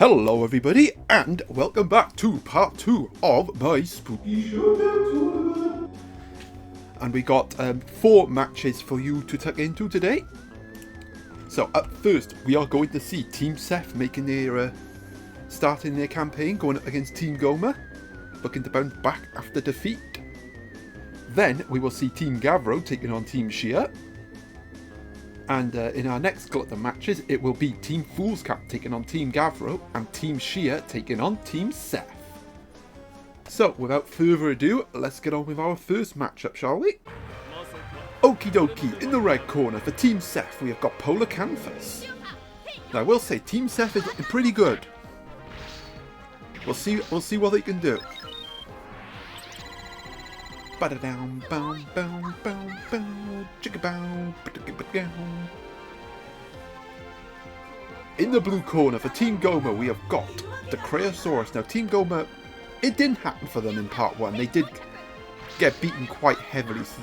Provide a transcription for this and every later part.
Hello everybody, and welcome back to part 2 of my spooky Showdown tournament. And we got 4 matches for you to tuck into today. So at first, we are going to see Team Seth making their starting their campaign, going up against Team Goma, looking to bounce back after defeat. Then we will see Team Gavro taking on Team Shia. And in our next glut of matches, it will be Team Foolscap taking on Team Gavro and Team Shia taking on Team Seth. So, without further ado, let's get on with our first matchup, shall we? Okie dokie, in the red corner for Team Seth, we have got Polar Canvas. Now, I will say, Team Seth is looking pretty good. We'll see what they can do. Ba-da-down, bow, bow, bow, bow, chicka-bow, ba-da-ga-ba-dow. In the blue corner for Team Goma, we have got the Creosaurus. Now, Team Goma, it didn't happen for them in part 1. They did get beaten quite heavily, so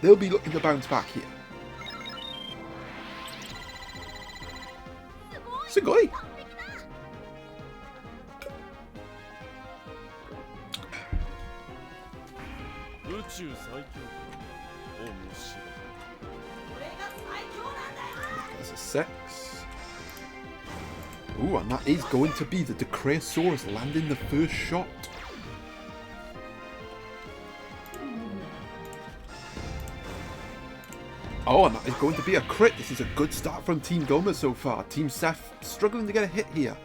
they'll be looking to bounce back here. Sugoi! That's a 6. Ooh, and that is going to be the Creosaurus landing the first shot. Oh, and that is going to be a crit. This is a good start from Team Goma so far. Team Seth struggling to get a hit here.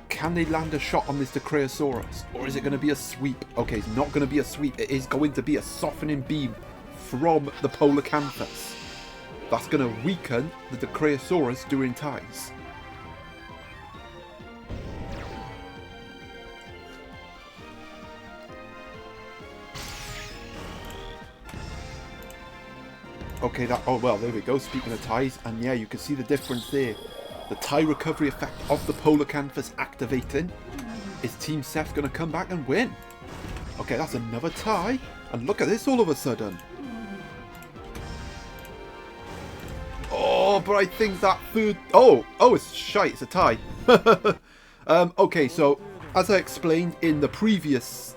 Can they land a shot on this Creosaurus? Or is it going to be a sweep? Okay, it's not going to be a sweep. It is going to be a softening beam from the Polar Canvas. That's going to weaken the Creosaurus during ties. Okay, oh well, there we go, speaking of ties, and yeah, you can see the difference there. The tie recovery effect of the Polar Canvas activating. Is Team Seth going to come back and win? Okay, that's another tie. And look at this all of a sudden. Oh, but I think that third... Oh, it's shite, it's a tie. Okay, so as I explained in the previous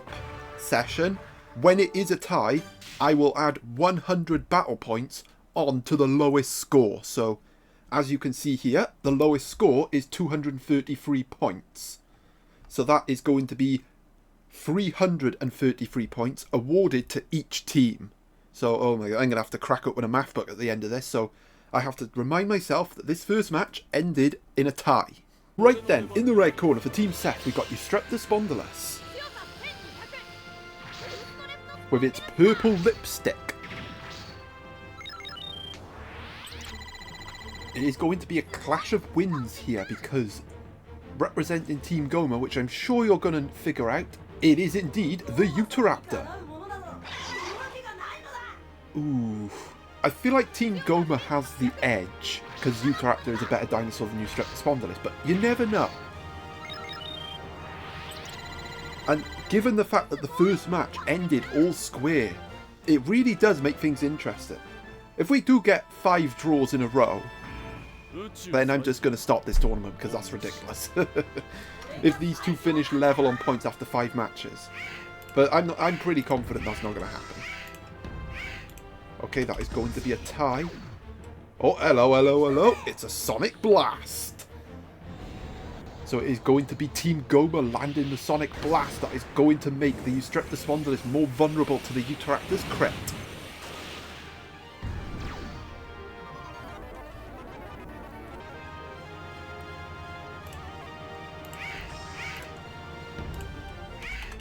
session, when it is a tie, I will add 100 battle points on to the lowest score. So, as you can see here, the lowest score is 233 points. So that is going to be 333 points awarded to each team. So, oh my god, I'm going to have to crack open a math book at the end of this. So, I have to remind myself that this first match ended in a tie. Right then, in the red corner for Team Seth, we got Spondylus with its purple lipstick. It is going to be a clash of wins here because representing Team Goma, which I'm sure you're going to figure out, it is indeed the Utahraptor. Ooh, I feel like Team Goma has the edge because Utahraptor is a better dinosaur than Spondylus, but you never know. And given the fact that the first match ended all square, it really does make things interesting. If we do get 5 draws in a row, then I'm just going to stop this tournament because that's ridiculous. If these two finish level on points after 5 matches. But I'm pretty confident that's not going to happen. Okay, that is going to be a tie. Oh, hello. It's a Sonic Blast. So it is going to be Team Goma landing the Sonic Blast that is going to make the Spondylus more vulnerable to the Utahraptor's crit.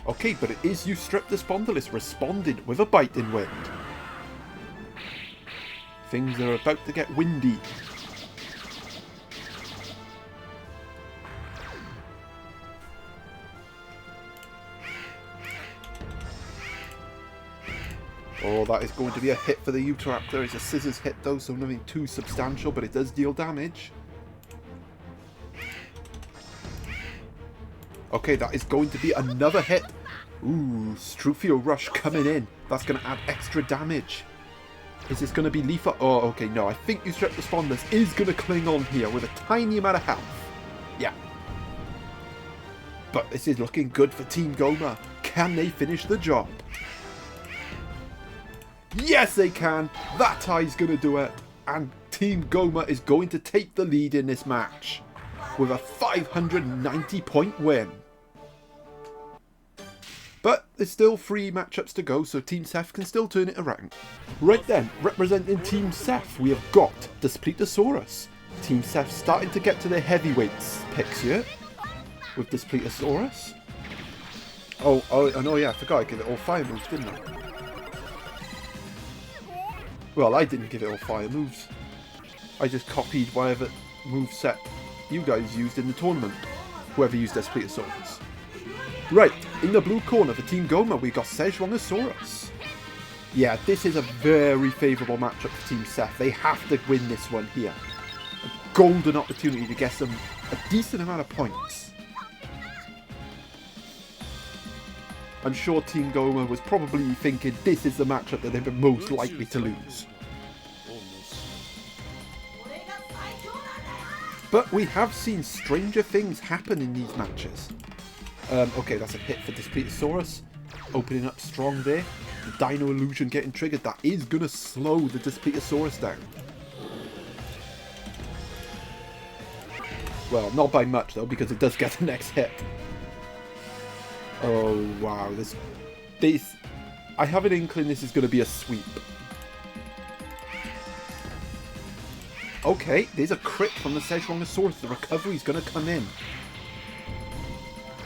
Okay, but it is Spondylus responded with a biting wind. Things are about to get windy. Oh, that is going to be a hit for the Utahraptor. It's a scissors hit though, so nothing too substantial, but it does deal damage. Okay, that is going to be another hit. Ooh, Struthio Rush coming in. That's going to add extra damage. Is this going to be lethal? Oh, okay, no. I think Spondylus is going to cling on here with a tiny amount of health. Yeah, But this is looking good for Team Goma. Can they finish the job? Yes, they can. That tie's going to do it. And Team Goma is going to take the lead in this match with a 590-point win. But there's still 3 matchups to go, so Team Seth can still turn it around. Right then, representing Team Seth, we have got Dinosaur. Team Seth starting to get to their heavyweights picks here with Dinosaur. Oh, yeah, I forgot I gave it all fire moves, didn't I? Well, I didn't give it all fire moves. I just copied whatever moveset you guys used in the tournament. Whoever used Dinosaur. Right, in the blue corner for Team Goma, we got Szechuanosaurus. Yeah, this is a very favourable matchup for Team Seth. They have to win this one here. A golden opportunity to get them a decent amount of points. I'm sure Team Goma was probably thinking this is the matchup that they've been most likely to lose. But we have seen stranger things happen in these matches. Okay, that's a hit for Dinosaur. Opening up strong there. The Dino Illusion getting triggered. That is going to slow the Dinosaur down. Well, not by much though, because it does get the next hit. Oh, wow. This, I have an inkling this is going to be a sweep. Okay, there's a crit from the Szechuanosaurus. The recovery is going to come in.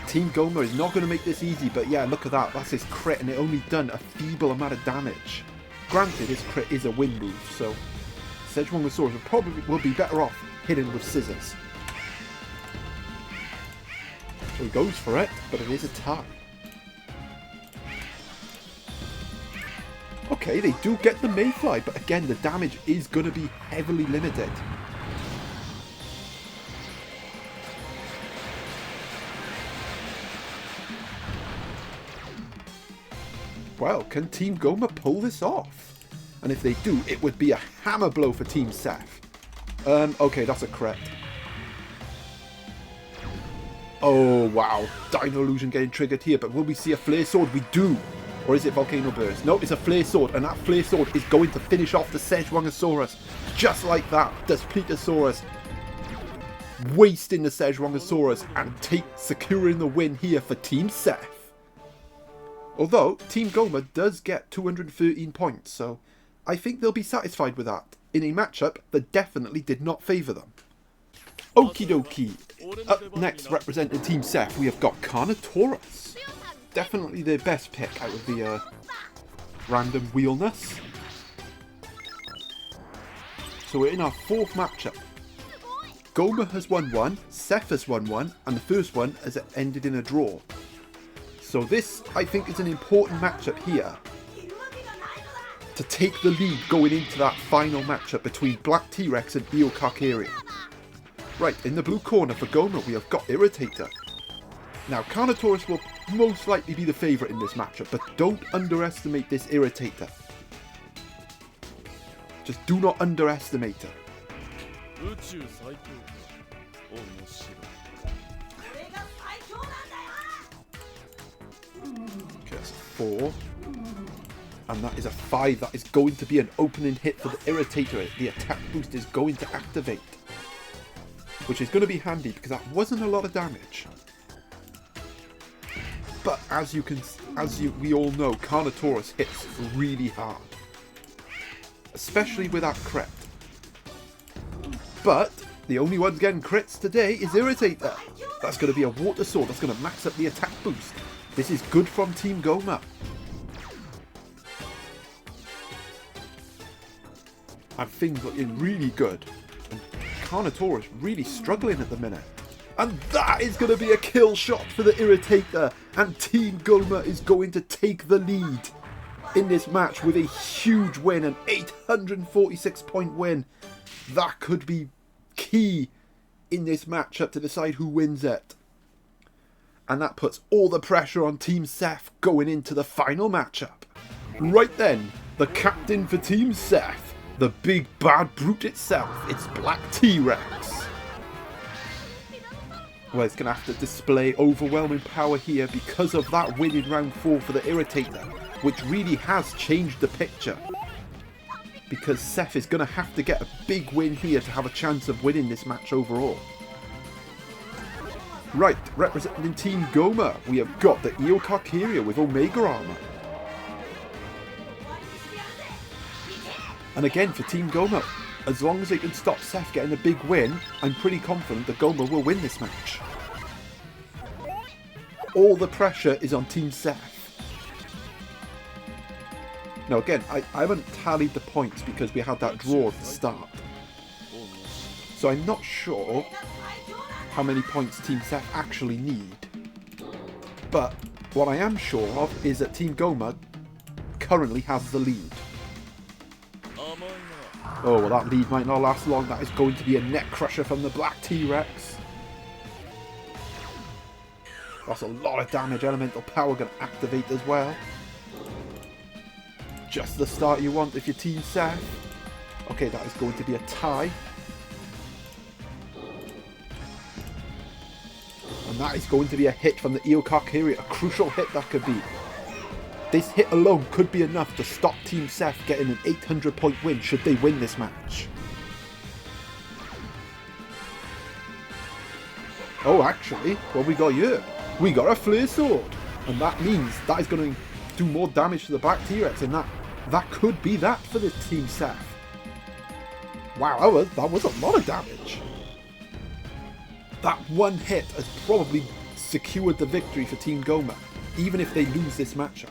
Team Goma is not going to make this easy, but yeah, look at that. That's his crit, and it only done a feeble amount of damage. Granted, his crit is a win move, so Szechuanosaurus will be better off hitting with scissors. So he goes for it, but it is a tie. Okay, they do get the Mayfly, but again, the damage is going to be heavily limited. Well, can Team Goma pull this off? And if they do, it would be a hammer blow for Team Seth. Okay, that's a crit. Oh, wow. Dino Illusion getting triggered here, but will we see a Flare Sword? We do. Or is it Volcano Burst? No, it's a Flare Sword, and that Flare Sword is going to finish off the Szechuanosaurus. Just like that, Dinosaur wasting the Szechuanosaurus and securing the win here for Team Seth. Although, Team Goma does get 213 points, so I think they'll be satisfied with that in a matchup that definitely did not favour them. Okie dokie. Up next, representing Team Seth, we have got Carnotaurus. Definitely their best pick out of the random wheelness. So we're in our 4th matchup. Goma has won one, Seth has won one, and the first one has ended in a draw. So this, I think, is an important matchup here to take the lead going into that final matchup between Black T-Rex and Eocarcharia. Right, in the blue corner for Goma, we have got Irritator. Now, Carnotaurus will most likely be the favourite in this matchup, but don't underestimate this Irritator. Just do not underestimate her. Okay, that's a 4. And that is a 5. That is going to be an opening hit for the Irritator. The attack boost is going to activate, which is going to be handy because that wasn't a lot of damage. But we all know, Carnotaurus hits really hard, especially with that crit. But the only one getting crits today is Irritator. That's going to be a Water Sword. That's going to max up the attack boost. This is good from Team Goma. And things looking really good. And Carnotaurus really struggling at the minute. And that is going to be a kill shot for the Irritator. And Team Goma is going to take the lead in this match with a huge win, an 846 point win. That could be key in this matchup to decide who wins it. And that puts all the pressure on Team Seth going into the final matchup. Right then, the captain for Team Seth, the big bad brute itself, it's Black T-Rex. Well, it's going to have to display overwhelming power here because of that win in round 4 for the Irritator, which really has changed the picture. Because Seth is going to have to get a big win here to have a chance of winning this match overall. Right, representing Team Goma, we have got the Eocarcharia with Omega Armor. And again, for Team Goma, as long as they can stop Seth getting a big win, I'm pretty confident that Goma will win this match. All the pressure is on Team Seth. Now again, I haven't tallied the points because we had that draw at the start. So I'm not sure how many points Team Seth actually need. But what I am sure of is that Team Goma currently has the lead. Oh, well, that lead might not last long. That is going to be a neck crusher from the Black T-Rex. That's a lot of damage. Elemental power going to activate as well. Just the start you want if you're Team Seth. Okay, that is going to be a tie. And that is going to be a hit from the Eocarcharia. A crucial hit that could be. This hit alone could be enough to stop Team Seth getting an 800-point win should they win this match. Oh, actually, what we got here? We got a Flare Sword. And that means that is going to do more damage to the Black T-Rex, and that could be that for the Team Seth. Wow, that was a lot of damage. That one hit has probably secured the victory for Team Goma, even if they lose this matchup.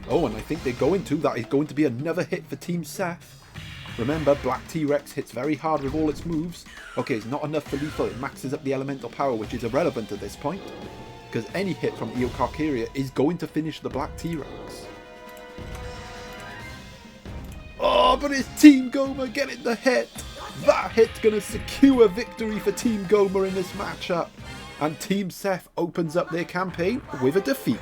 Oh, and I think they're going to. That is going to be another hit for Team Seth. Remember, Black T-Rex hits very hard with all its moves. Okay, it's not enough for lethal. It maxes up the elemental power, which is irrelevant at this point. Because any hit from Eocarcharia is going to finish the Black T-Rex. Oh, but it's Team Goma getting the hit. That hit's going to secure victory for Team Goma in this matchup. And Team Seth opens up their campaign with a defeat.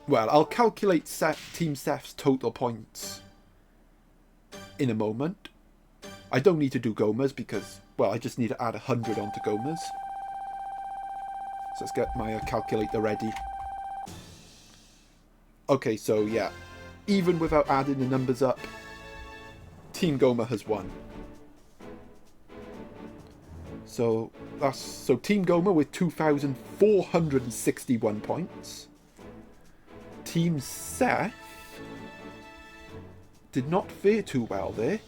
Well, I'll calculate Team Seth's total points in a moment. I don't need to do Goma's because, well, I just need to add 100 onto Goma's. So let's get my calculator ready. Okay, so yeah, even without adding the numbers up, Team Goma has won. So Team Goma with 2,461 points. Team Seth did not fare too well there.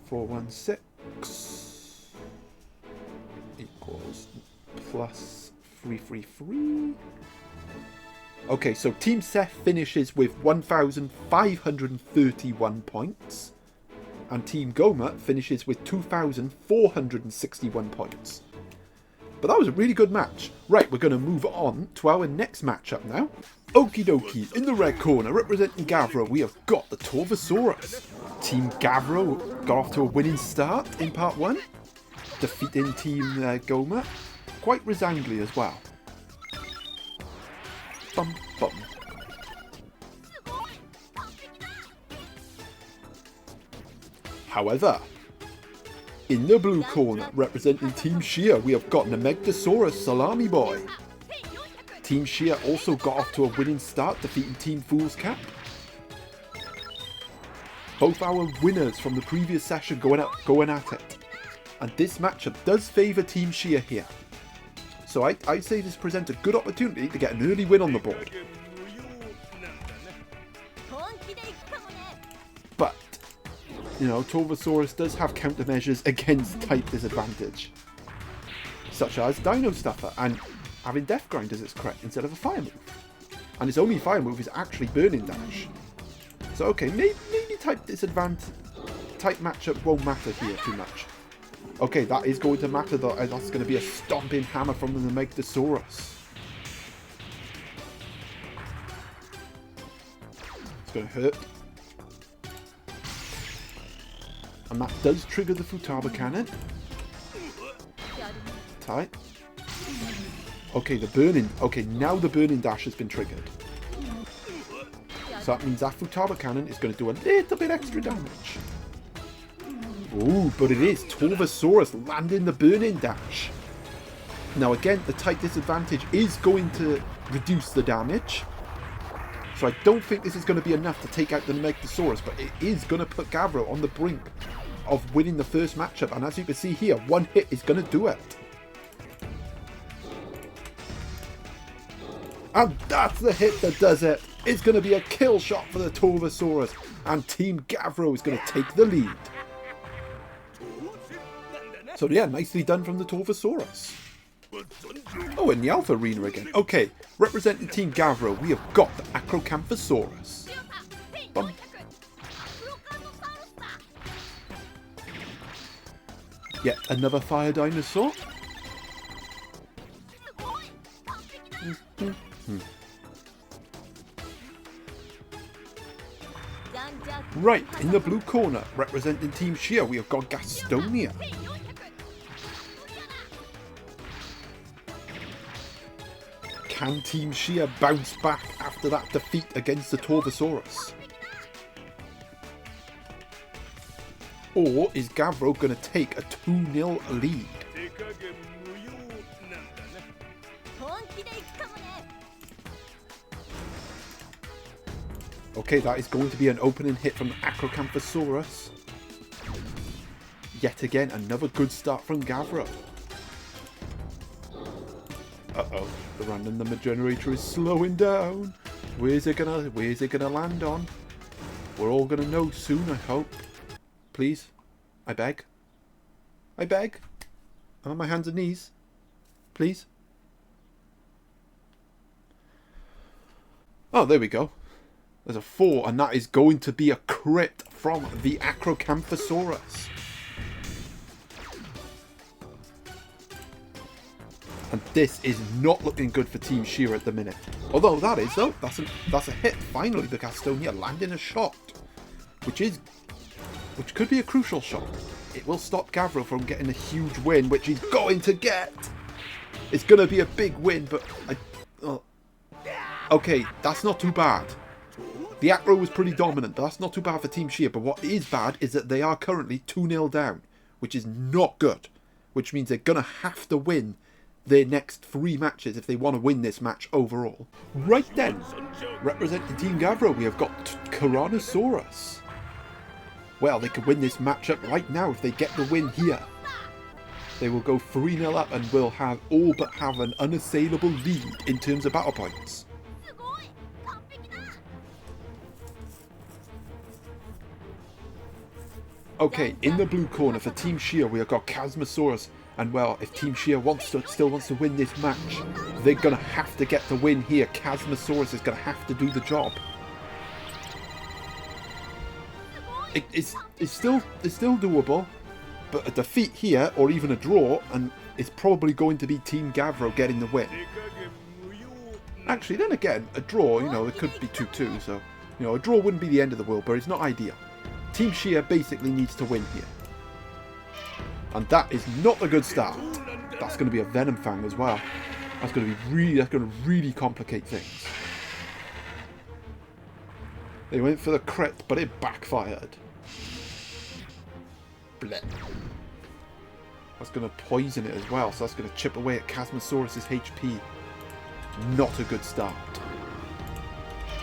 416 equals plus 333. Okay, so Team Seth finishes with 1,531 points. And Team Goma finishes with 2,461 points. But that was a really good match. Right, we're going to move on to our next matchup now. Okie dokie, in the red corner, representing Gavro, we have got the Torvosaurus. Team Gavro got off to a winning start in part 1, defeating Team Goma quite resoundingly as well. Bum, bum. However, in the blue corner, representing Team Shia, we have got Namegdosaurus Salami Boy. Team Shia also got off to a winning start, defeating Team Foolscap. Both our winners from the previous session going at it. And this matchup does favour Team Shia here. So I'd say this presents a good opportunity to get an early win on the board. But, you know, Torvosaurus does have countermeasures against type disadvantage. Such as Dino Stuffer and having Death Grind as its correct instead of a fire move. And its only fire move is actually Burning Dash. So okay, maybe type disadvantage, type matchup won't matter here too much. Okay, that is going to matter though, as that's going to be a stomping hammer from the Namegdosaurus. It's going to hurt. And that does trigger the Futaba Cannon. Tight. Okay, now the Burning Dash has been triggered. So that means that Futaba Cannon is going to do a little bit extra damage. Ooh, but it is Torvosaurus landing the burning dash. Now again, the type disadvantage is going to reduce the damage. So I don't think this is going to be enough to take out the Megalosaurus, but it is going to put Gavro on the brink of winning the first matchup. And as you can see here, one hit is going to do it. And that's the hit that does it. It's going to be a kill shot for the Torvosaurus. And Team Gavro is going to take the lead. So yeah, nicely done from the Torvosaurus. Oh, in the Alpha Arena again. Okay, representing Team Gavro, we have got the Acrocanthosaurus. Bum. Yet another fire dinosaur. Right, in the blue corner, representing Team Shia, we have got Gastonia. Can Team Shia bounce back after that defeat against the Torvosaurus? Or is Gavro going to take a 2-0 lead? Okay, that is going to be an opening hit from the Acrocanthosaurus. Yet again, another good start from Gavro. Uh-oh, the random number generator is slowing down. Where's it gonna land on? We're all gonna know soon, I hope. Please, I beg. I beg. I'm on my hands and knees. Please. Oh, there we go. There's a 4, and that is going to be a crit from the Acrocanthosaurus. And this is not looking good for Team Shia at the minute. Although that is, though, that's a hit. Finally, the Gastonia landing a shot, which could be a crucial shot. It will stop Gavro from getting a huge win, which he's going to get. It's going to be a big win, but okay, that's not too bad. The Acro was pretty dominant, but that's not too bad for Team Shia. But what is bad is that they are currently 2-0 down, which is not good. Which means they're going to have to win their next 3 matches if they want to win this match overall. Right then, representing Team Gavro, we have got Tyrannosaurus. Well, they could win this matchup right now if they get the win here. They will go 3-0 up and will have all but have an unassailable lead in terms of battle points. Okay, in the blue corner for Team Shia, we have got Chasmosaurus. And well, if Team Shia still wants to win this match, they're going to have to get the win here. Chasmosaurus is going to have to do the job. It's still doable, but a defeat here, or even a draw, and it's probably going to be Team Gavro getting the win. Actually, then again, a draw, you know, it could be 2-2, so, you know, a draw wouldn't be the end of the world, but it's not ideal. Team Shia basically needs to win here. And that is not a good start. That's going to be a Venom Fang as well. That's going to really complicate things. They went for the crit, but it backfired. Blech. That's going to poison it as well, so that's going to chip away at Chasmosaurus' HP. Not a good start.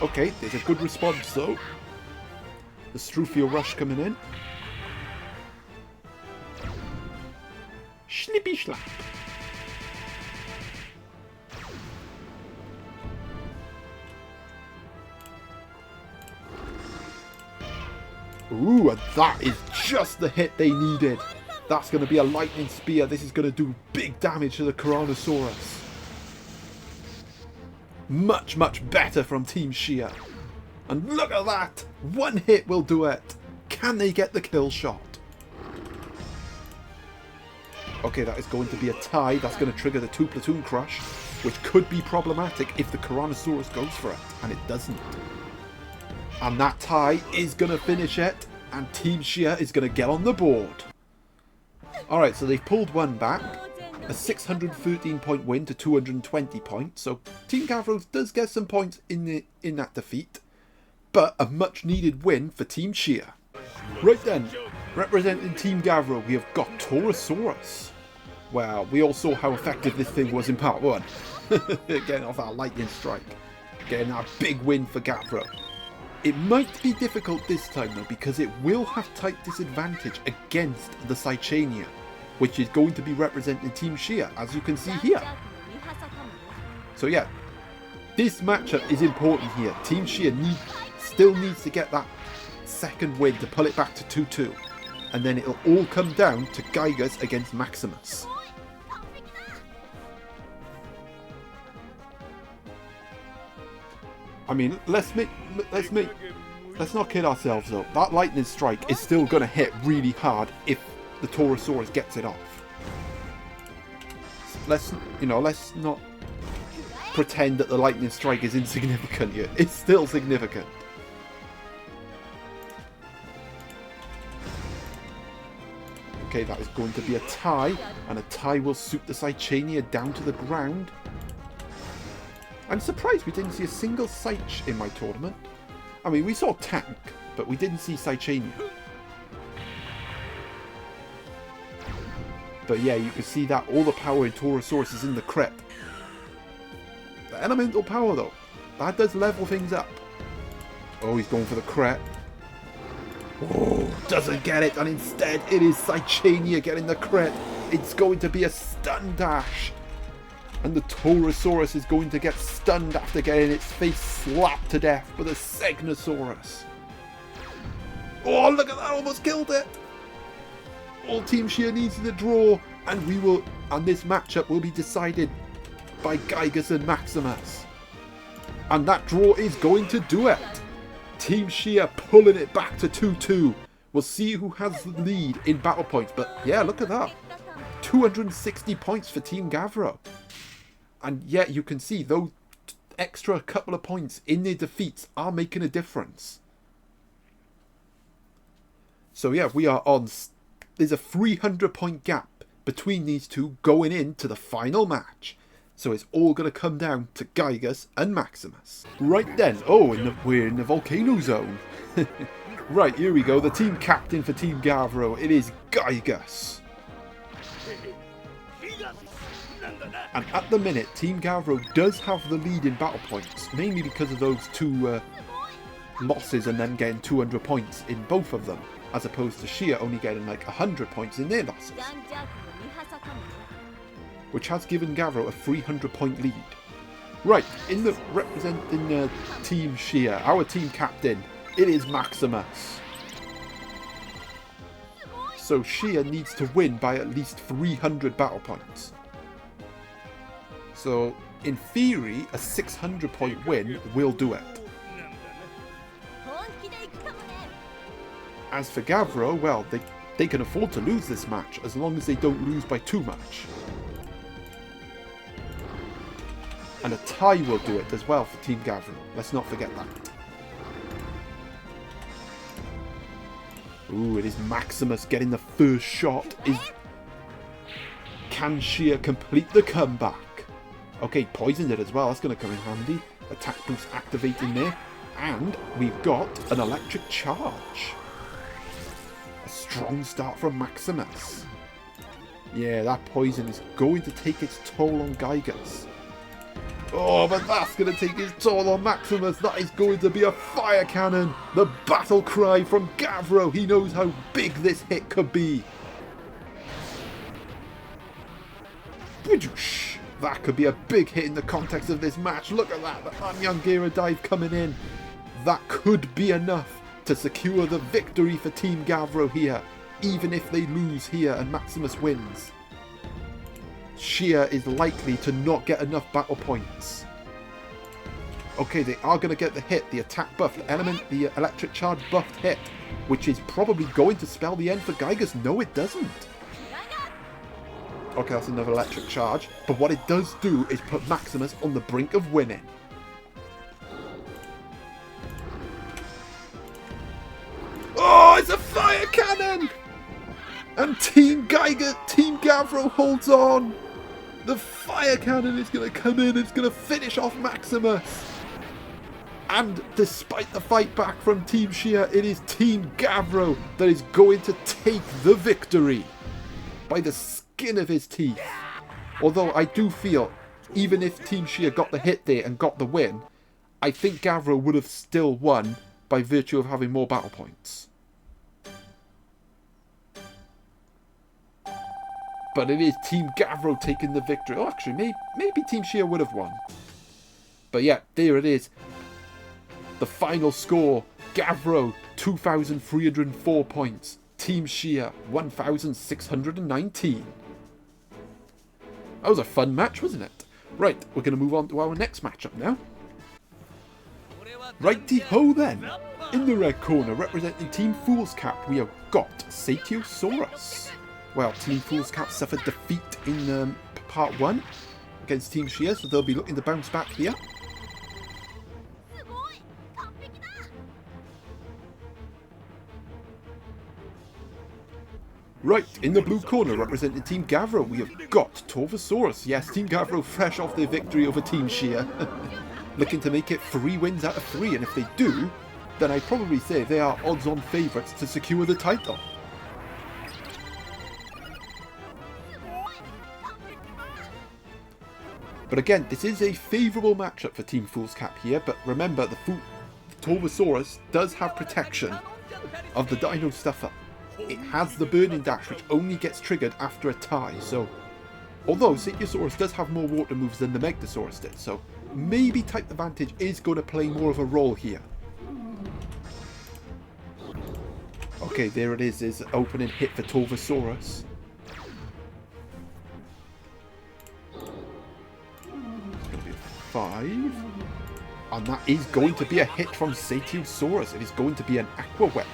Okay, there's a good response though. The Struthio Rush coming in. Slippy slap. Ooh, and that is just the hit they needed. That's going to be a lightning spear. This is going to do big damage to the Tyrannosaurus. Much, much better from Team Shia. And look at that! One hit will do it. Can they get the kill shot? Okay, that is going to be a tie. That's going to trigger the 2 platoon crush, which could be problematic if the Tyrannosaurus goes for it, and it doesn't. And that tie is going to finish it, and Team Shia is going to get on the board. Alright, so they've pulled one back. A 613 point win to 220 points. So Team Gavro does get some points in that defeat. But a much needed win for Team Shia. Right then, Representing Team Gavro, we have got Taurosaurus. Well, we all saw how effective this thing was in part 1. Getting off our lightning strike. Getting our big win for Gavro. It might be difficult this time though, because it will have type disadvantage against the Cychania, which is going to be representing Team Shia, as you can see here. So yeah, this matchup is important here. Team Shia still needs to get that second win to pull it back to 2-2. And then it'll all come down to Gigas against Maximus. I mean, let's not kid ourselves though. That lightning strike is still going to hit really hard if the Taurosaurus gets it off. Let's not pretend that the lightning strike is insignificant here. It's still significant. Okay, that is going to be a tie, and a tie will suit the Cychania down to the ground. I'm surprised we didn't see a single Sych in my tournament. I mean, we saw Tank, but we didn't see Cychania. But yeah, you can see that all the power in Taurosaurus is in the crit. The elemental power though, that does level things up. Oh, he's going for the crit. Oh, doesn't get it, and instead it is Cychania getting the crit. It's going to be a stun dash. And the Taurosaurus is going to get stunned after getting its face slapped to death with a Segnosaurus. Oh, look at that, almost killed it. All Team Shia needs to draw, and this matchup will be decided by Gigas and Maximus. And that draw is going to do it. Team Shia pulling it back to 2-2. We'll see who has the lead in battle points, but yeah, look at that. 260 points for Team Gavro. And yet you can see those extra couple of points in their defeats are making a difference. So yeah, we are on... There's a 300 point gap between these two going into the final match. So it's all going to come down to Gigas and Maximus. Right then, we're in the volcano zone. Right, here we go. The team captain for Team Gavro, it is Gigas. And at the minute, Team Gavro does have the lead in battle points, mainly because of those two losses and them getting 200 points in both of them, as opposed to Shia only getting like 100 points in their losses, which has given Gavro a 300 point lead. Right, representing Team Shia, our team captain, it is Maximus. So Shia needs to win by at least 300 battle points. So, in theory, a 600 point win will do it. As for Gavro, well, they can afford to lose this match as long as they don't lose by too much. And a tie will do it as well for Team Gavro. Let's not forget that. Ooh, it is Maximus getting the first shot. Can Shia complete the comeback? Okay, poisoned it as well. That's going to come in handy. Attack boost activating there. And we've got an electric charge. A strong start from Maximus. Yeah, that poison is going to take its toll on Gigas. Oh, but that's going to take its toll on Maximus. That is going to be a fire cannon. The battle cry from Gavro. He knows how big this hit could be. That could be a big hit in the context of this match. Look at that. The Anyangira dive coming in. That could be enough to secure the victory for Team Gavro here, even if they lose here and Maximus wins. Shia is likely to not get enough battle points. Okay, they are going to get the hit, the attack buff, the electric charge buffed hit, which is probably going to spell the end for Gigas. No, it doesn't. Okay, that's another electric charge. But what it does do is put Maximus on the brink of winning. Oh, it's a fire cannon! And Team Gavro holds on. The fire cannon is going to come in. It's going to finish off Maximus. And despite the fight back from Team Shia, it is Team Gavro that is going to take the victory by the skin of his teeth. Although I do feel, even if Team Shia got the hit there and got the win, I think Gavro would have still won by virtue of having more battle points. But it is Team Gavro taking the victory. Oh, actually, maybe Team Shia would have won. But yeah, there it is. The final score, Gavro, 2,304 points. Team Shia, 1,619. That was a fun match, wasn't it? Right, we're going to move on to our next matchup now. Righty-ho then. In the red corner, representing Team Foolscap, we have got Satiosaurus. Well, Team Foolscap suffered defeat in part 1 against Team Shia, so they'll be looking to bounce back here. Right, in the blue corner, representing Team Gavro, we have got Torvosaurus. Yes, Team Gavro fresh off their victory over Team Shia. Looking to make it 3 wins out of 3, and if they do, then I'd probably say they are odds-on favourites to secure the title. But again, this is a favourable matchup for Team Foolscap here, but remember, the Torvosaurus does have protection of the Dino Stuffer. It has the Burning Dash, which only gets triggered after a tie, so... Although Satiosaurus does have more water moves than the Megalosaurus did, so maybe Type Advantage is going to play more of a role here. Okay, there it is an opening hit for Torvosaurus. It's going to be a 5. And that is going to be a hit from Satiosaurus. It is going to be an Aqua Whip.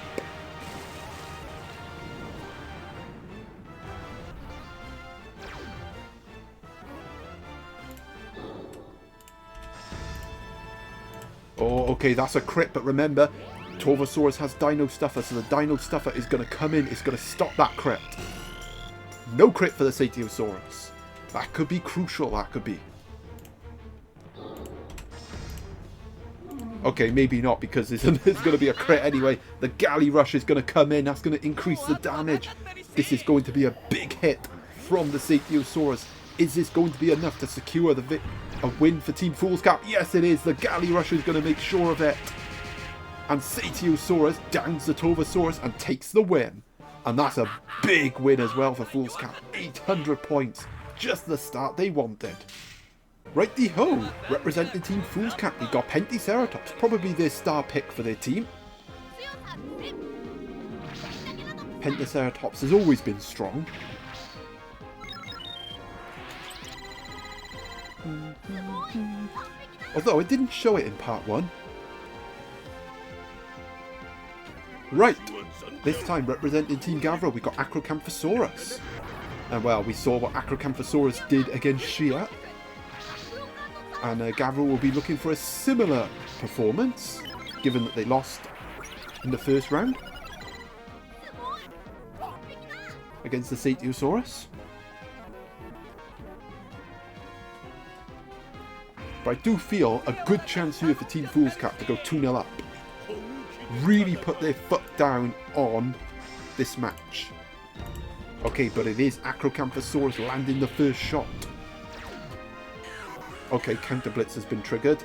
Oh, okay, that's a crit, but remember, Torvosaurus has Dino Stuffer, so the Dino Stuffer is going to come in, it's going to stop that crit. No crit for the Satiosaurus. That could be crucial, that could be. Okay, maybe not, because there's going to be a crit anyway. The Galley Rush is going to come in, that's going to increase the damage. This is going to be a big hit from the Satiosaurus. Is this going to be enough to secure a win for Team Foolscap? Yes, it is. The Galley Rush is going to make sure of it. And Satiosaurus downs the Torvosaurus and takes the win. And that's a big win as well for Foolscap. 800 points. Just the start they wanted. Righty-ho. Representing Team Foolscap, we got Pentaceratops. Probably their star pick for their team. Pentaceratops has always been strong. Although it didn't show it in part 1. Right, this time representing Team Gavro, we got Acrocanthosaurus. And well, we saw what Acrocanthosaurus did against Shia. And Gavro will be looking for a similar performance, given that they lost in the first round against the Satiosaurus. But I do feel a good chance here for Team Foolscap to go 2-0 up. Really put their foot down on this match. Okay, but it is Acrocanthosaurus landing the first shot. Okay, Counter Blitz has been triggered.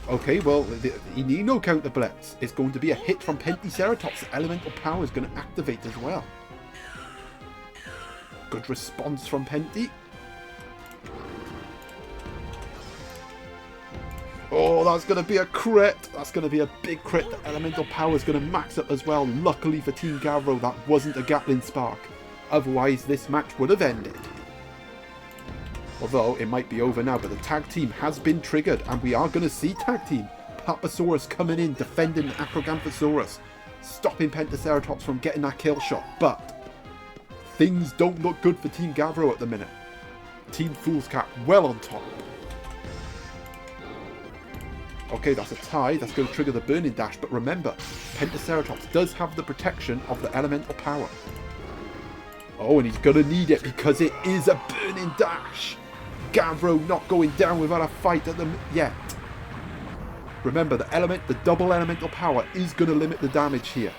Okay, well, you need no Counter Blitz. It's going to be a hit from Pentaceratops. The Elemental Power is going to activate as well. Good response from Penty. Oh, that's going to be a crit. That's going to be a big crit. The Elemental Power is going to max up as well. Luckily for Team Gavro, that wasn't a Gatling Spark. Otherwise, this match would have ended. Although, it might be over now, but the tag team has been triggered. And we are going to see tag team. Papasaurus coming in, defending Acrocanthosaurus. Stopping Pentaceratops from getting that kill shot. But things don't look good for Team Gavro at the minute. Team Foolscap well on top. Okay, that's a tie. That's going to trigger the Burning Dash. But remember, Pentaceratops does have the protection of the Elemental Power. Oh, and he's going to need it because it is a Burning Dash. Gavro not going down without a fight at them yet. Remember, the double elemental power is going to limit the damage here.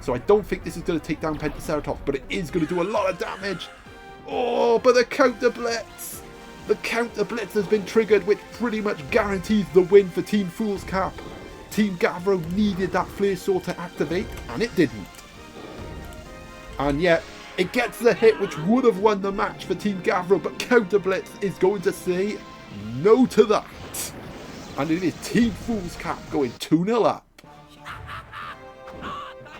So I don't think this is going to take down Pentaceratops, but it is going to do a lot of damage. Oh, but the counter blitz! The counter blitz has been triggered, which pretty much guarantees the win for Team Foolscap. Team Gavro needed that Flare Sword to activate, and it didn't. And yet, it gets the hit which would have won the match for Team Gavro, but Counter Blitz is going to say no to that. And it is Team Foolscap going 2-0 up.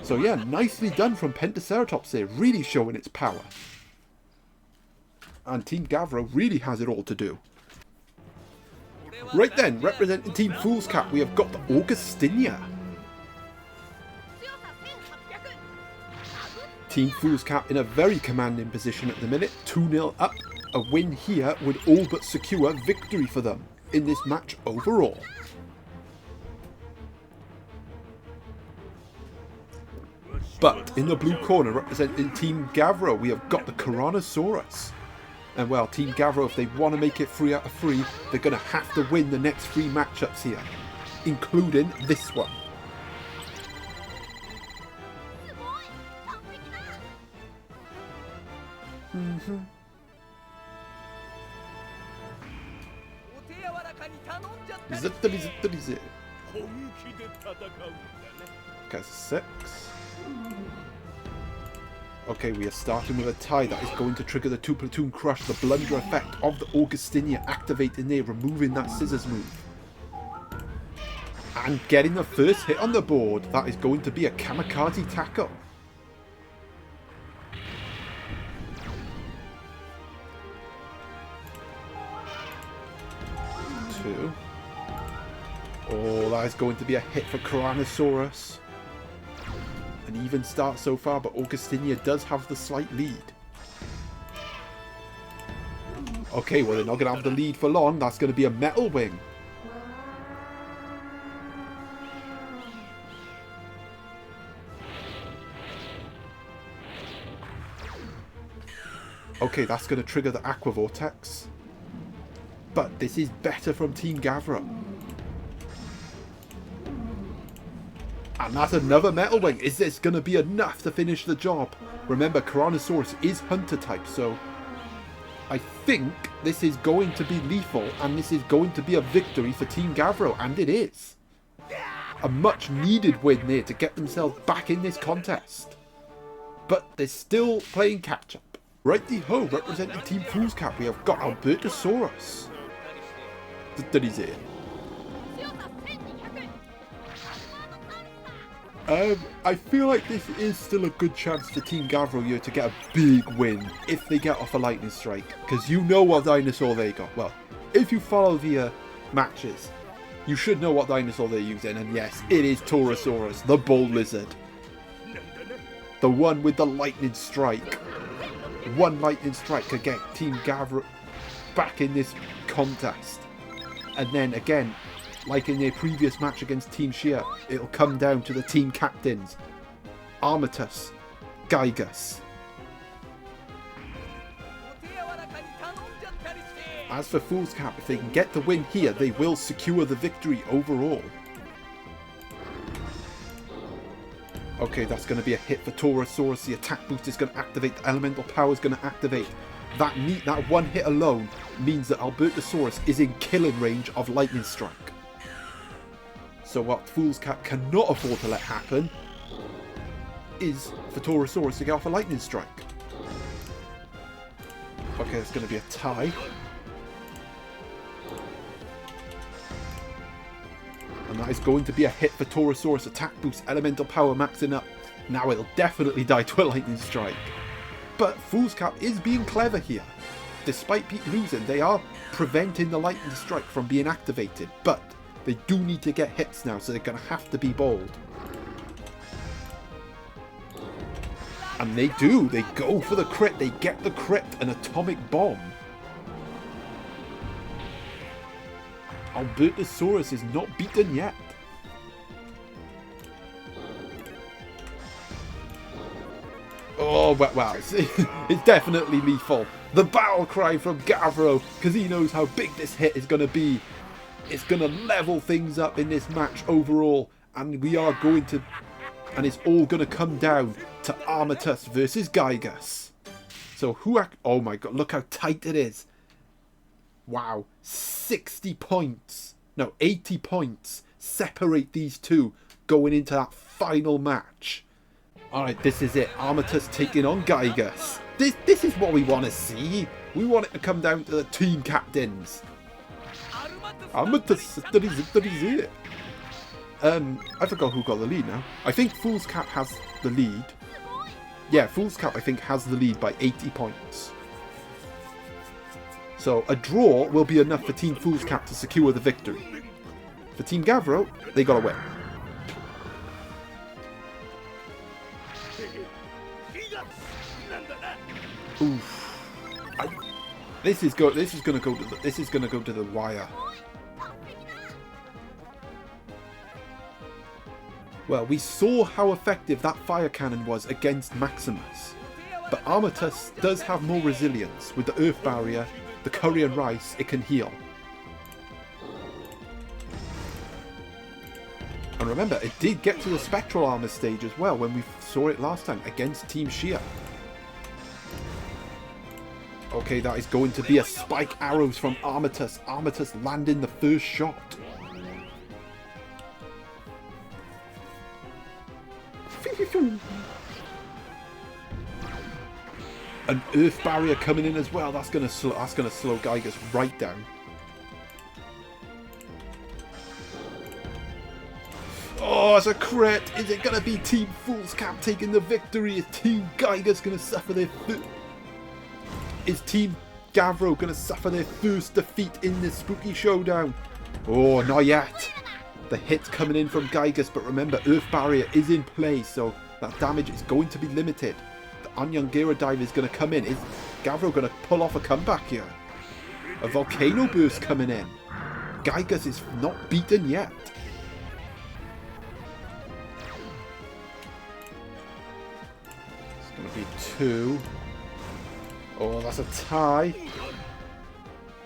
So yeah, nicely done from Pentaceratops there, really showing its power. And Team Gavro really has it all to do. Right then, representing Team Foolscap, we have got the Augustinia. Team Foolscap in a very commanding position at the minute, 2-0 up. A win here would all but secure victory for them in this match overall. But in the blue corner, representing Team Gavro, we have got the Tyrannosaurus. And well, Team Gavro, if they want to make it 3 out of 3, they're going to have to win the next 3 matchups here, including this one. Okay, 6. Okay, we are starting with a tie that is going to trigger the 2-platoon crush, the blunder effect of the Augustinia activating there, removing that scissors move. And getting the first hit on the board, that is going to be a kamikaze tackle. Oh, that is going to be a hit for Tyrannosaurus. An even start so far, but Augustinia does have the slight lead. Okay, well they're not going to have the lead for long. That's going to be a Metal Wing. Okay, that's going to trigger the Aqua Vortex. But this is better from Team Gavro. And that's another Metal Wing. Is this going to be enough to finish the job? Remember, Tyrannosaurus is Hunter type, so I think this is going to be lethal, and this is going to be a victory for Team Gavro, and it is. A much needed win there to get themselves back in this contest. But they're still playing catch up. Righty-ho, representing Team Foolscap, we have got Albertosaurus. That is it. I feel like this is still a good chance for Team Gavro here to get a big win if they get off a lightning strike. Because you know what dinosaur they got. Well, if you follow the matches, you should know what dinosaur they're using. And yes, it is Taurosaurus, the bull lizard. The one with the lightning strike. One lightning strike could get Team Gavro back in this contest. And then again, like in their previous match against Team Shear, it'll come down to the team captains, Armatus, Gygus. As for Foolscap, if they can get the win here, they will secure the victory overall. Okay, that's going to be a hit for Taurosaurus. The attack boost is going to activate. The elemental power is going to activate. That one hit alone means that Albertosaurus is in killing range of Lightning Strike. So what Foolscap cannot afford to let happen is for Taurosaurus to get off a Lightning Strike. Okay, it's going to be a tie. And that is going to be a hit for Taurosaurus. Attack boost, elemental power maxing up. Now it'll definitely die to a Lightning Strike. But Foolscap is being clever here. Despite Pete losing, they are preventing the Lightning Strike from being activated. But they do need to get hits now, so they're going to have to be bold. And they do. They go for the crit. They get the crit, an atomic bomb. Albertosaurus is not beaten yet. Oh, wow. It's definitely lethal. The battle cry from Gavro, because he knows how big this hit is going to be. It's going to level things up in this match overall. And we are going to... And it's all going to come down to Armatus versus Gygus. So who... Oh my god, look how tight it is. Wow. 60 points. No, 80 points separate these two going into that final match. Alright, this is it. Armatus taking on Gygus. This is what we want to see. We want it to come down to the team captains. Armatus, that is it. I forgot who got the lead now. I think Foolscap has the lead. Yeah, Foolscap I think has the lead by 80 points. So a draw will be enough for Team Foolscap to secure the victory. For Team Gavro, they got to win. Oof. This is going to go to the wire. Well, we saw how effective that fire cannon was against Maximus, but Armatus does have more resilience. With the earth barrier, the curry and rice, it can heal. And remember, it did get to the spectral armor stage as well when we saw it last time against Team Shia. Okay, that is going to be a spike arrows from Armatus. Armatus landing the first shot. An earth barrier coming in as well. That's gonna slow Gygus right down. Oh, it's a crit. Is it gonna be Team Foolscap taking the victory? Is Team Gygus gonna suffer their Is Team Gavro going to suffer their first defeat in this spooky showdown? Oh, not yet. The hit's coming in from Gygus, but remember, Earth Barrier is in play, so that damage is going to be limited. The Anyangira Dive is going to come in. Is Gavro going to pull off a comeback here? A Volcano Burst coming in. Gygus is not beaten yet. It's going to be 2. Oh, that's a tie.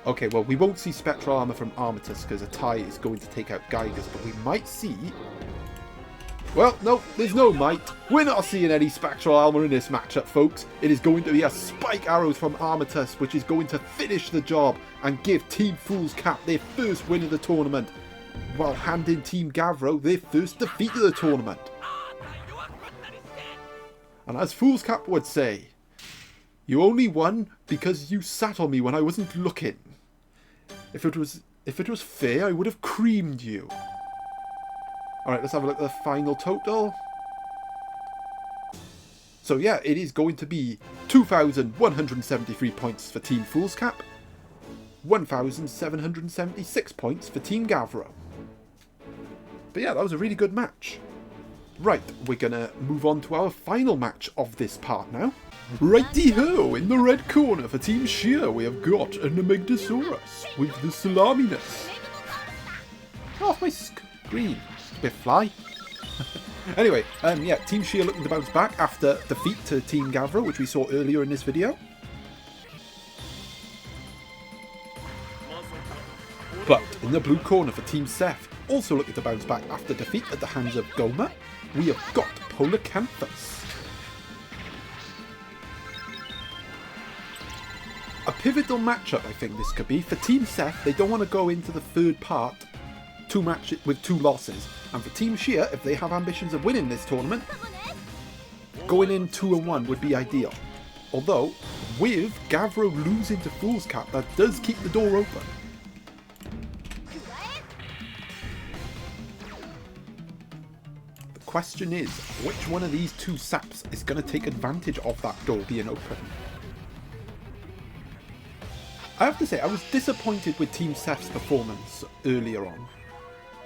Okay, well, we won't see Spectral Armor from Armatus because a tie is going to take out Gygus, but we might see... Well, no, there's no might. We're not seeing any Spectral Armor in this matchup, folks. It is going to be a Spike Arrows from Armatus, which is going to finish the job and give Team Foolscap their first win of the tournament, while handing Team Gavro their first defeat of the tournament. And as Foolscap would say, you only won because you sat on me when I wasn't looking. If it was fair, I would have creamed you. Alright, let's have a look at the final total. So yeah, it is going to be 2,173 points for Team Foolscap, 1,776 points for Team Gavro. But yeah, that was a really good match. Right, we're gonna move on to our final match of this part now. Righty-ho, in the red corner for Team Shia, we have got an Amygdasaurus with the salaminess. Off my screen. It's a bit fly. Anyway, yeah, Team Shia looking to bounce back after defeat to Team Gavro, which we saw earlier in this video. But in the blue corner for Team Seth, also looking to bounce back after defeat at the hands of Goma, we have got Polacanthus. A pivotal matchup, I think this could be. For Team Seth, they don't want to go into the third part with 2 losses. And for Team Shia, if they have ambitions of winning this tournament, going in 2-1 would be ideal. Although, with Gavro losing to Foolscap, that does keep the door open. The question is, which one of these 2 saps is going to take advantage of that door being open? I have to say, I was disappointed with Team Seth's performance earlier on.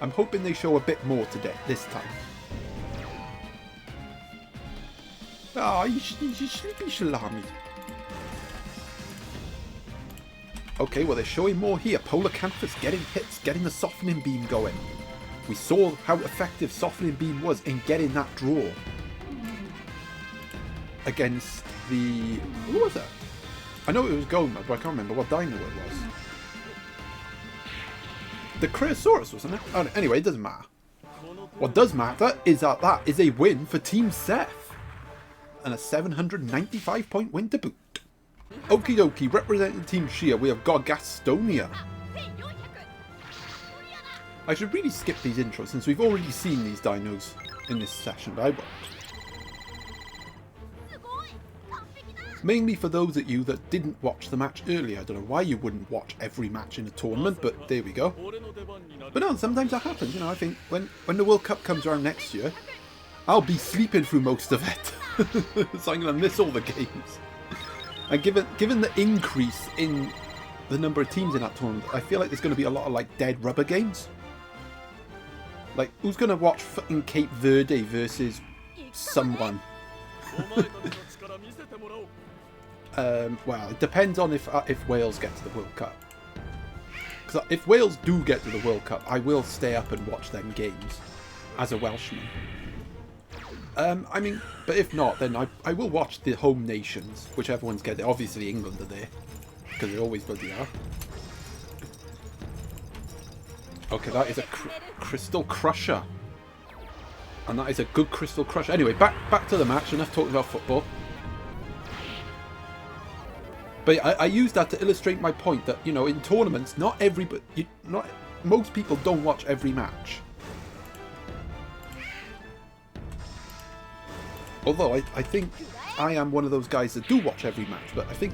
I'm hoping they show a bit more today, this time. Ah, you sleepy salami. Okay, well they're showing more here. Polacanthus getting hits, getting the softening beam going. We saw how effective softening beam was in getting that draw against the... who was that? I know it was Goma, but I can't remember what dino it was. The Criosaurus, wasn't it? Oh, anyway, it doesn't matter. What does matter is that is a win for Team Seth. And a 795 point win to boot. Okie dokie, representing Team Shia, we have got Gastonia. I should really skip these intros since we've already seen these dinos in this session, but I won't. Mainly for those of you that didn't watch the match earlier. I don't know why you wouldn't watch every match in a tournament, but there we go. But no, sometimes that happens, you know. I think when the World Cup comes around next year, I'll be sleeping through most of it. So I'm going to miss all the games. And given the increase in the number of teams in that tournament, I feel like there's going to be a lot of like dead rubber games. Like, who's going to watch fucking Cape Verde versus someone? Well, it depends on if Wales get to the World Cup. Because if Wales do get to the World Cup, I will stay up and watch them games as a Welshman. I mean, but if not, then I will watch the home nations, whichever ones get there. Obviously, England are there, because they always bloody are. Okay, that is a Crystal Crusher. And that is a good Crystal Crusher. Anyway, back to the match. Enough talking about football. But I use that to illustrate my point that, you know, in tournaments, not most people don't watch every match. Although I think I am one of those guys that do watch every match, but I think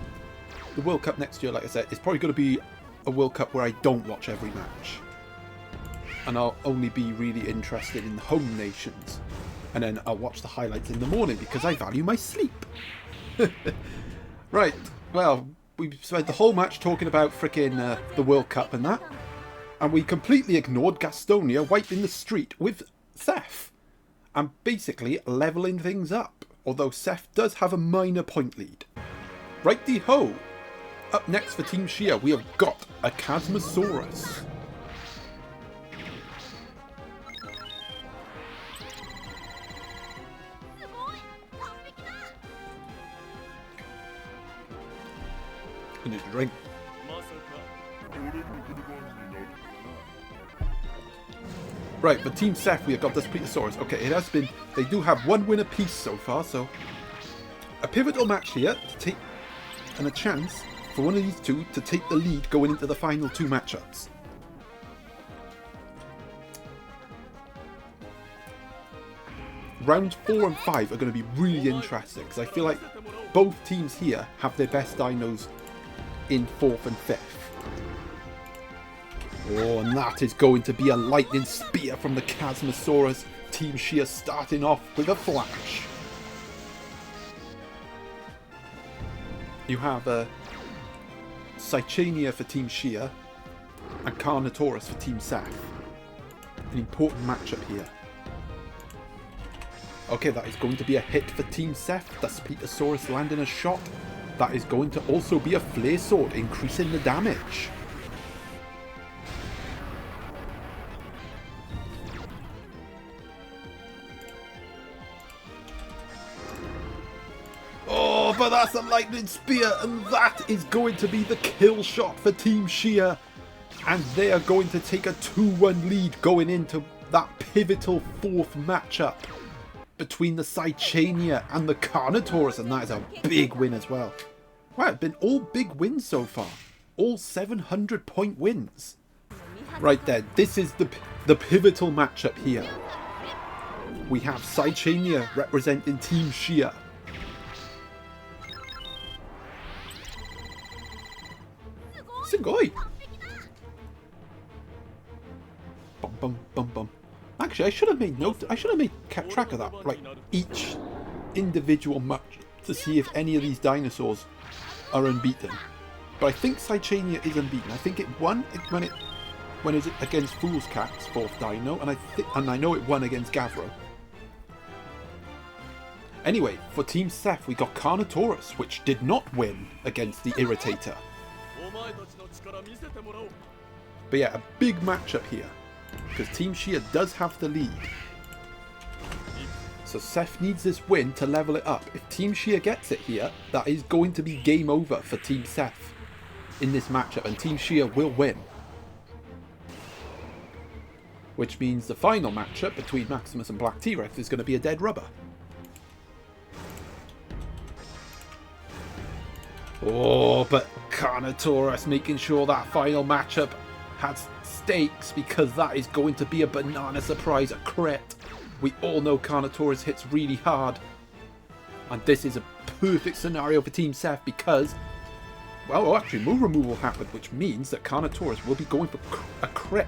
the World Cup next year, like I said, is probably going to be a World Cup where I don't watch every match. And I'll only be really interested in the home nations. And then I'll watch the highlights in the morning because I value my sleep. Right, well, we spent the whole match talking about frickin' the World Cup and that. And we completely ignored Gastonia wiping the street with Seth. And basically levelling things up. Although Seth does have a minor point lead. Righty-ho! Up next for Team Shia, we have got a Chasmosaurus. I need a drink. Right, for Team Seth, we have got this Spinosaurus. Okay, it has been... They do have one win apiece so far, so... A pivotal match here to take... And a chance for one of these two to take the lead going into the final two matchups. Rounds 4 and 5 are going to be really interesting, because I feel like both teams here have their best dinos in 4th and 5th. Oh, and that is going to be a lightning spear from the Chasmosaurus. Team Shia starting off with a flash. You have Cychania for Team Shia and Carnotaurus for Team Seth. An important matchup here. Okay, that is going to be a hit for Team Seth. The Spinosaurus landing a shot. That is going to also be a flare sword, increasing the damage. Oh, but that's a lightning spear, and that is going to be the kill shot for Team Shia. And they are going to take a 2-1 lead going into that pivotal 4th matchup between the Cychania and the Carnotaurus, and that is a big win as well. Wow, it's been all big wins so far. All 700 point wins. Right there, this is the pivotal matchup here. We have Cychania representing Team Shia. Sugoi! Bum bum bum bum. Actually, I should have made note. I should have kept track of that, like each individual match, to see if any of these dinosaurs are unbeaten. But I think Cychania is unbeaten. I think it won when it was against Foolscap's 4th dino, and I know it won against Gavro. Anyway, for Team Seth, we got Carnotaurus, which did not win against the Irritator. But yeah, a big matchup here, because Team Shia does have the lead. So Seth needs this win to level it up. If Team Shea gets it here, that is going to be game over for Team Seth in this matchup, and Team Shea will win. Which means the final matchup between Maximus and Black T-Rex is going to be a dead rubber. Oh, but Carnotaurus making sure that final matchup has stakes, because that is going to be a banana surprise, a crit. We all know Carnotaurus hits really hard. And this is a perfect scenario for Team Seth because, well, actually move removal happened, which means that Carnotaurus will be going for a crit.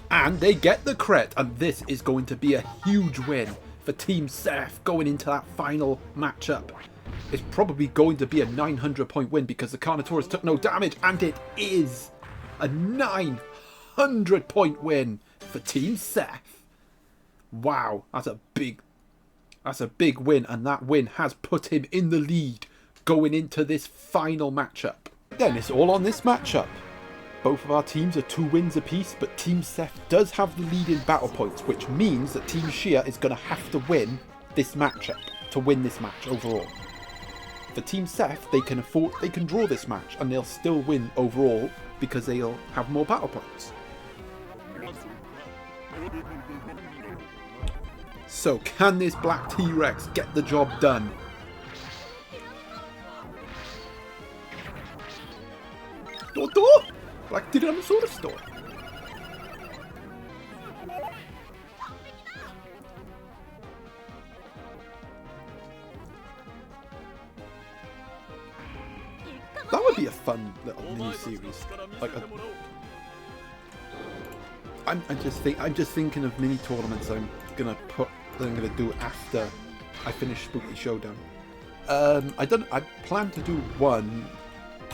And they get the crit, and this is going to be a huge win for Team Seth going into that final matchup. It's probably going to be a 900-point win because the Carnotaurus took no damage, and it is a 900-point win for Team Seth. Wow, that's a big win, and that win has put him in the lead going into this final matchup. Then it's all on this matchup. Both of our teams are 2 wins apiece, but Team Seth does have the lead in battle points, which means that Team Shea is going to have to win this matchup to win this match overall. For Team Seth, they can draw this match and they'll still win overall because they'll have more battle points. So can this Black T-Rex get the job done? Door! Black Tyrannosaurus store. That would be a fun little mini series. Like I'm just thinking of mini tournaments I'm gonna do after I finish Spooky Showdown. I plan to do one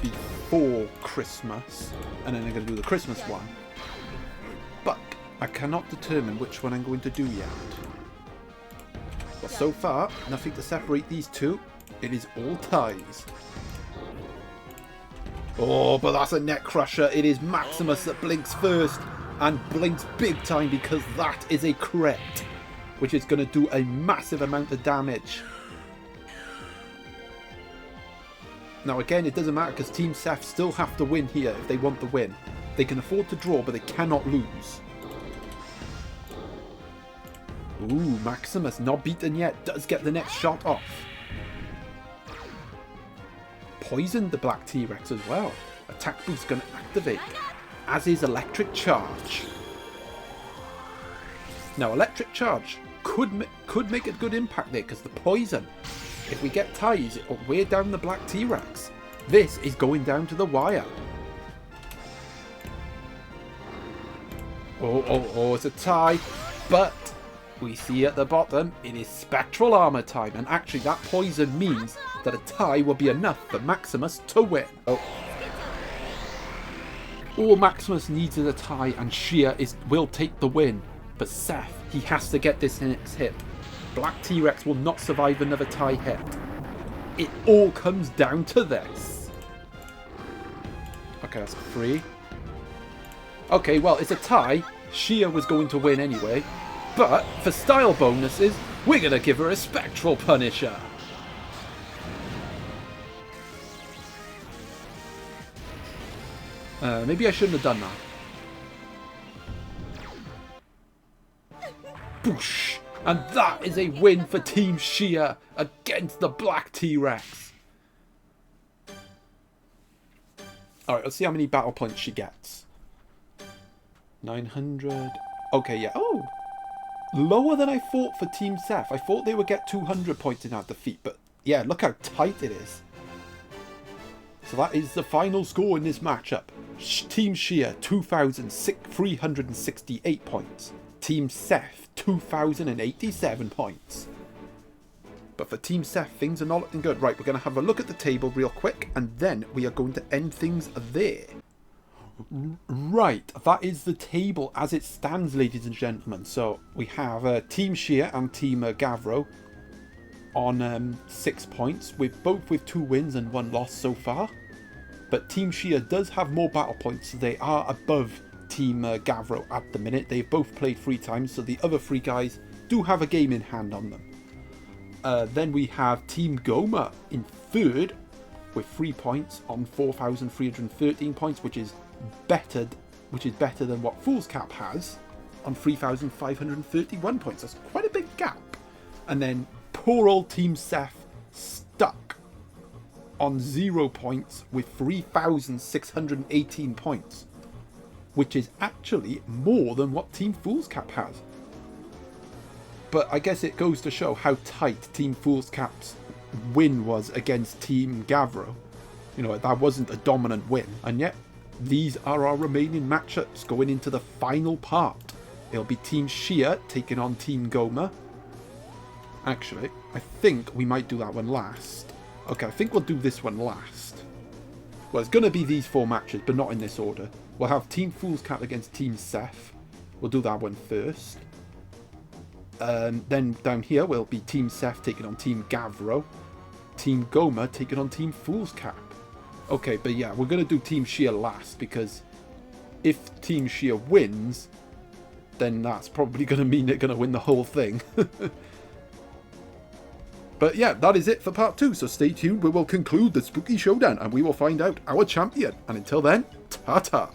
before Christmas, and then I'm going to do the Christmas one, but I cannot determine which one I'm going to do yet. But so far, nothing to separate these two. It is all ties. Oh, but that's a neck crusher. It is Maximus that blinks first, and blinks big time because that is a crit, which is going to do a massive amount of damage. Now again, it doesn't matter because Team Seth still have to win here if they want the win. They can afford to draw, but they cannot lose. Ooh, Maximus, not beaten yet, does get the next shot off. Poisoned the Black T-Rex as well. Attack boost going to activate, as is Electric Charge. Now, Electric Charge could make a good impact there because the poison, if we get ties, it will wear down the Black T-Rex. This is going down to the wire. Oh, it's a tie. But we see at the bottom, it is Spectral Armor time. And actually, that poison means that a tie will be enough for Maximus to win. All Maximus needs is a tie, and Shea will take the win. But Seth, he has to get this next hit. Black T-Rex will not survive another tie hit. It all comes down to this. Okay, that's 3. Okay, well, it's a tie. Shea was going to win anyway. But for style bonuses, we're going to give her a Spectral Punisher. Maybe I shouldn't have done that. Boosh! And that is a win for Team Shea against the Black T-Rex. Alright, let's see how many battle points she gets. 900. Okay, yeah. Oh! Lower than I thought for Team Seth. I thought they would get 200 points in our defeat, but yeah, look how tight it is. So that is the final score in this matchup. Team Shea, 2,368 points. Team Seth, 2,087 points. But for Team Seth, things are not looking good. Right, we're going to have a look at the table real quick, and then we are going to end things there. Right, that is the table as it stands, ladies and gentlemen. So we have Team Shea and Team Gavro on 6 points, with both with 2 wins and 1 loss so far. But Team Shea does have more battle points, so they are above Team Gavro at the minute. They've both played 3 times, so the other 3 guys do have a game in hand on them. Then we have Team Goma in 3rd with 3 points on 4,313 points, which is better than what Foolscap has on 3,531 points. That's quite a big gap. And then poor old Team Seth stuck on 0 points with 3,618 points, which is actually more than what Team Foolscap has. But I guess it goes to show how tight Team Foolscap's win was against Team Gavro. You know, that wasn't a dominant win. And yet, these are our remaining matchups going into the final part. It'll be Team Shea taking on Team Goma. Actually, I think we might do that one last. Okay, I think we'll do this one last. Well, it's going to be these 4 matches, but not in this order. We'll have Team Foolscap against Team Seth. We'll do that one first. Then down here will be Team Seth taking on Team Gavro. Team Goma taking on Team Foolscap. Okay, but yeah, we're going to do Team Shea last, because if Team Shea wins, then that's probably going to mean they're going to win the whole thing. But yeah, that is it for part 2, so stay tuned. We will conclude the Spooky Showdown and we will find out our champion. And until then, ta-ta!